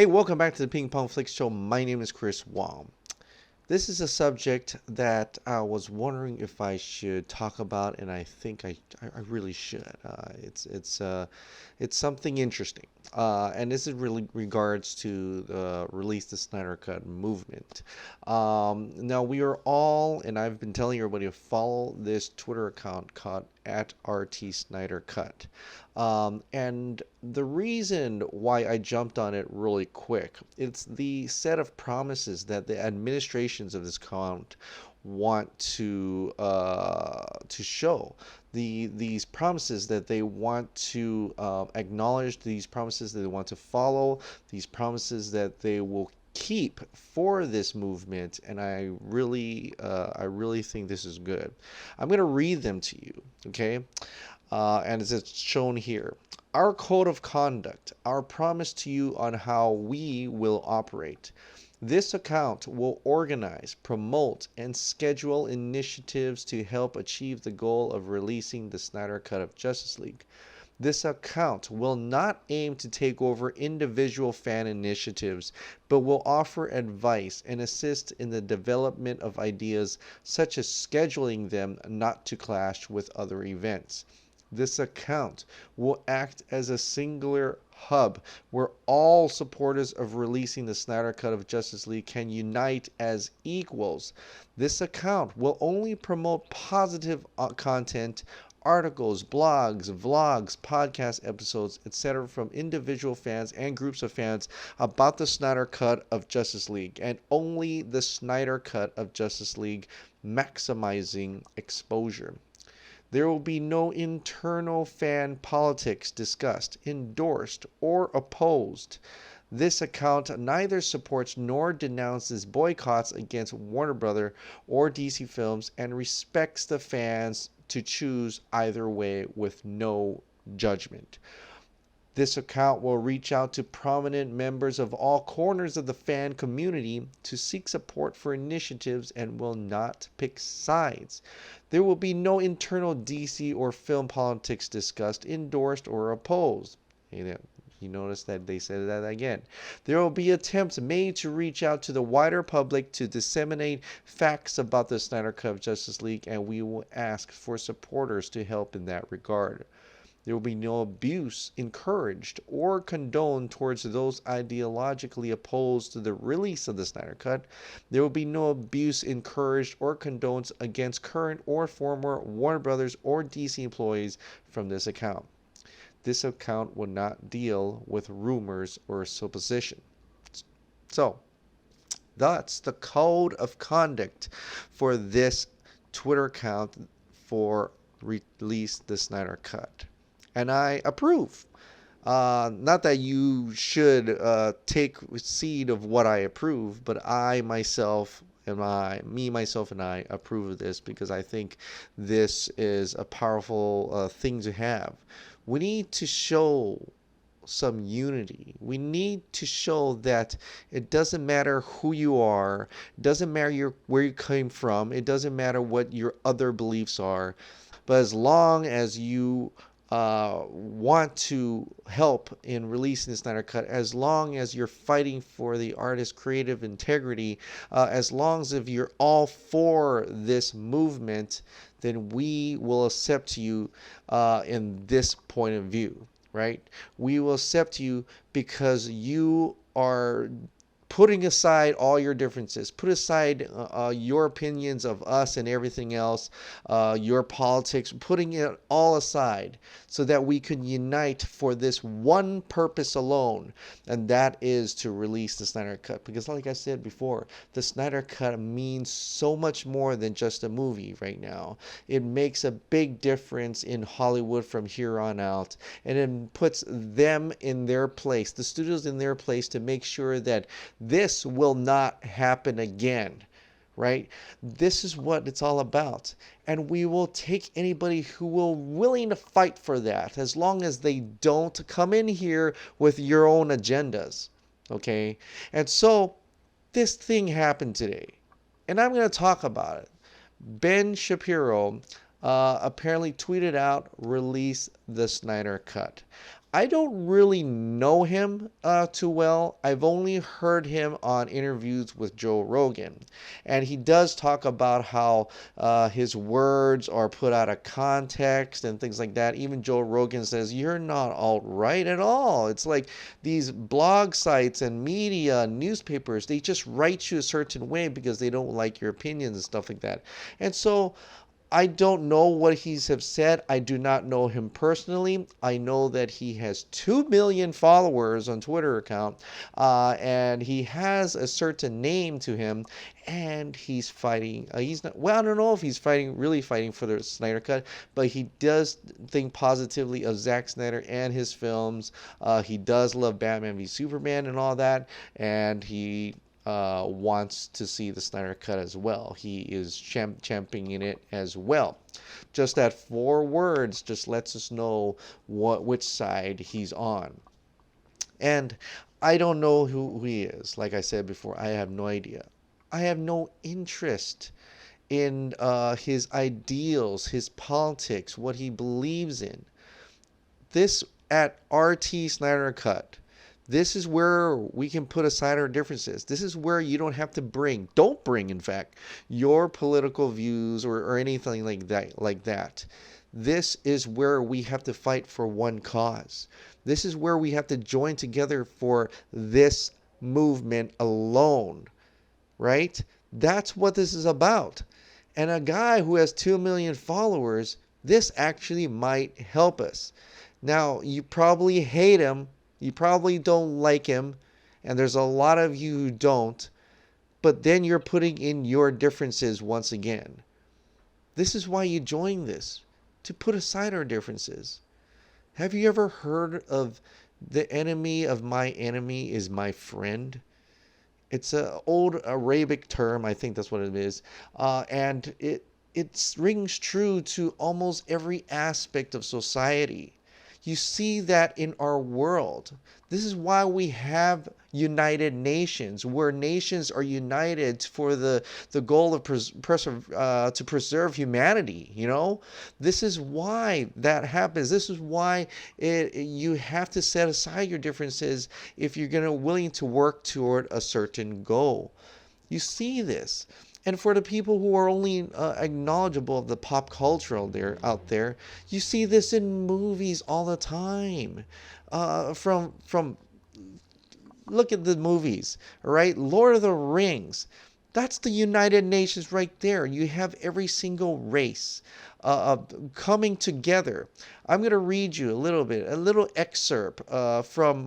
Hey, welcome back to the Ping Pong Flicks Show. My name is Chris Wong. This is a subject that I was wondering if I should talk about, and I think I really should. It's something interesting, and this is really regards to the Release the Snyder Cut movement. Now we are all, and I've been telling everybody to follow this Twitter account called at RT Snyder Cut. And the reason why I jumped on it really quick, it's the set of promises that the administrations of this account want to show. These promises that they want to acknowledge, these promises that they want to follow, these promises that they will keep for this movement, and I really think this is good. I'm going to read them to you, okay? And it's shown here. Our code of conduct, our promise to you on how we will operate. This account will organize, promote, and schedule initiatives to help achieve the goal of releasing the Snyder Cut of Justice League. This account will not aim to take over individual fan initiatives, but will offer advice and assist in the development of ideas, such as scheduling them not to clash with other events. This account will act as a singular hub where all supporters of releasing the Snyder Cut of Justice League can unite as equals. This account will only promote positive content, articles, blogs, vlogs, podcast episodes, etc. from individual fans and groups of fans about the Snyder Cut of Justice League, and only the Snyder Cut of Justice League, maximizing exposure. There will be no internal fan politics discussed, endorsed, or opposed. This account neither supports nor denounces boycotts against Warner Brother or DC Films, and respects the fans to choose either way with no judgment. This account will reach out to prominent members of all corners of the fan community to seek support for initiatives and will not pick sides. There will be no internal DC or film politics discussed, endorsed, or opposed. You notice that they said that again. There will be attempts made to reach out to the wider public to disseminate facts about the Snyder Cut of Justice League, and we will ask for supporters to help in that regard. There will be no abuse encouraged or condoned towards those ideologically opposed to the release of the Snyder Cut. There will be no abuse encouraged or condoned against current or former Warner Brothers or DC employees from this account. This account will not deal with rumors or supposition. So, that's the code of conduct for this Twitter account for Release the Snyder Cut. And I approve. Not that you should take seed of what I approve, but myself, and I approve of this because I think this is a powerful thing to have. We need to show some unity. We need to show that it doesn't matter who you are, it doesn't matter where you came from, it doesn't matter what your other beliefs are, but as long as you want to help in releasing the Snyder Cut, as long as you're fighting for the artist's creative integrity, as long as if you're all for this movement, then we will accept you in this point of view, right? We will accept you because you are putting aside all your differences, put aside your opinions of us and everything else, your politics, putting it all aside so that we can unite for this one purpose alone, and that is to release the Snyder Cut. Because like I said before, the Snyder Cut means so much more than just a movie right now. It makes a big difference in Hollywood from here on out, and it puts them in their place, the studios in their place, to make sure that this will not happen again, right? This is what it's all about. And we will take anybody who will willing to fight for that, as long as they don't come in here with your own agendas, okay? And so this thing happened today, and I'm going to talk about it. Ben Shapiro apparently tweeted out, release the Snyder Cut. I don't really know him too well. I've only heard him on interviews with Joe Rogan. And he does talk about how his words are put out of context and things like that. Even Joe Rogan says, "You're not alt-right at all." It's like these blog sites and media, newspapers, they just write you a certain way because they don't like your opinions and stuff like that. And so I don't know what he's have said. I do not know him personally. I know that he has 2 million followers on Twitter account, and he has a certain name to him, and he's fighting. He's not. Well, I don't know if he's really fighting for the Snyder Cut, but he does think positively of Zack Snyder and his films. He does love Batman v Superman and all that, and he wants to see the Snyder Cut as well. He is championing it as well. Just that 4 words just lets us know which side he's on. And I don't know who he is. Like I said before, I have no idea. I have no interest in his ideals, his politics, what he believes in. This at RT Snyder Cut. This is where we can put aside our differences. This is where you don't have to don't bring, in fact, your political views or anything like that. This is where we have to fight for one cause. This is where we have to join together for this movement alone, right? That's what this is about. And a guy who has 2 million followers, this actually might help us. Now, you probably hate him. You probably don't like him, and there's a lot of you who don't, but then you're putting in your differences once again. This is why you join this, to put aside our differences. Have you ever heard of the enemy of my enemy is my friend? It's an old Arabic term, I think that's what it is, and it rings true to almost every aspect of society. You see that in our world. This is why we have United Nations, where nations are united for the goal of to preserve humanity. You know, this is why that happens. This is why you have to set aside your differences if you're gonna willing to work toward a certain goal. You see this. And for the people who are only acknowledgeable of the pop culture out there, you see this in movies all the time. From look at the movies, all right? Lord of the Rings. That's the United Nations right there. You have every single race coming together. I'm going to read you a little excerpt from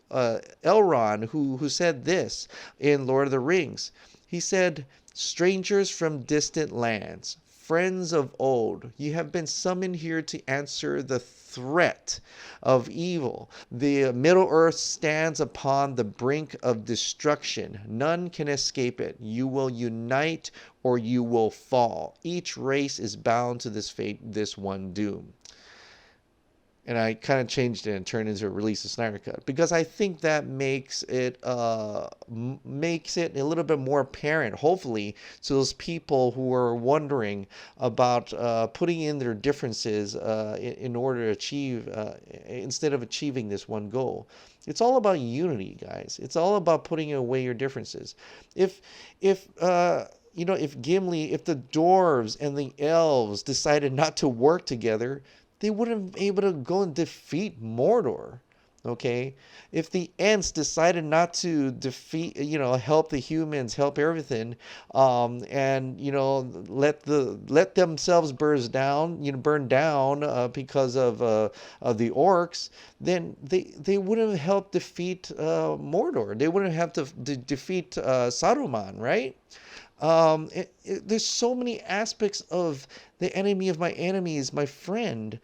Elrond, who said this in Lord of the Rings. He said, "Strangers from distant lands, friends of old, you have been summoned here to answer the threat of evil. The Middle Earth stands upon the brink of destruction. None can escape it. You will unite or you will fall. Each race is bound to this fate, this one doom." And I kind of changed it and turned it into a release of Snyder Cut because I think that makes it a little bit more apparent, hopefully, to those people who are wondering about putting in their differences in order to achieve instead of achieving this one goal. It's all about unity, guys. It's all about putting away your differences. If Gimli, if the dwarves and the elves decided not to work together, they wouldn't be able to go and defeat Mordor. Okay, if the Ents decided not to defeat, help the humans, help everything, and let themselves burn down because of the orcs, then they wouldn't help defeat Mordor. They wouldn't have to defeat Saruman, right? There's so many aspects of the enemy of my enemy is my friend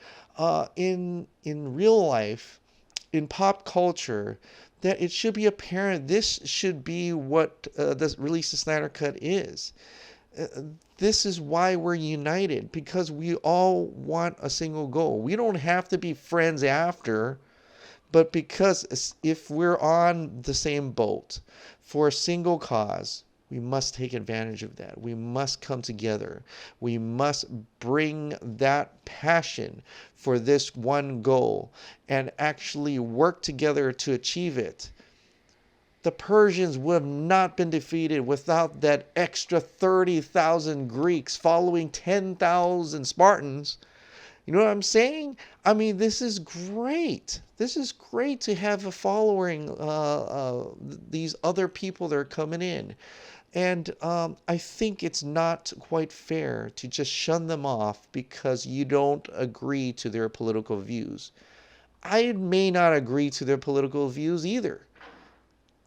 in real life, in pop culture, that it should be apparent this should be what the release of Snyder Cut is. This is why we're united, because we all want a single goal. We don't have to be friends after, but because if we're on the same boat for a single cause, We must take advantage of that. We must come together. We must bring that passion for this one goal and actually work together to achieve it. The Persians would have not been defeated without that extra 30,000 Greeks following 10,000 Spartans. You know what I'm saying? I mean, this is great. This is great to have a following, these other people that are coming in. And I think it's not quite fair to just shun them off because you don't agree to their political views. I may not agree to their political views either.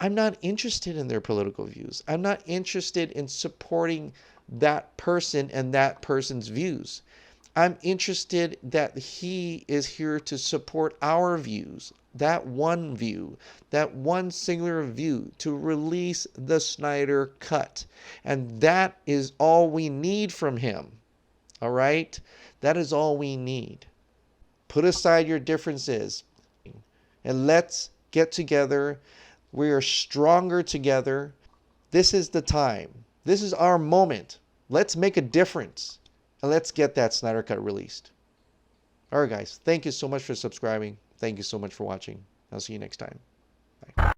I'm not interested in their political views. I'm not interested in supporting that person and that person's views. I'm interested that he is here to support our views, that one view, that one singular view, to release the Snyder Cut. And that is all we need from him. All right? That is all we need. Put aside your differences and let's get together. We are stronger together. This is the time. This is our moment. Let's make a difference. And let's get that Snyder Cut released. All right, guys. Thank you so much for subscribing. Thank you so much for watching. I'll see you next time. Bye.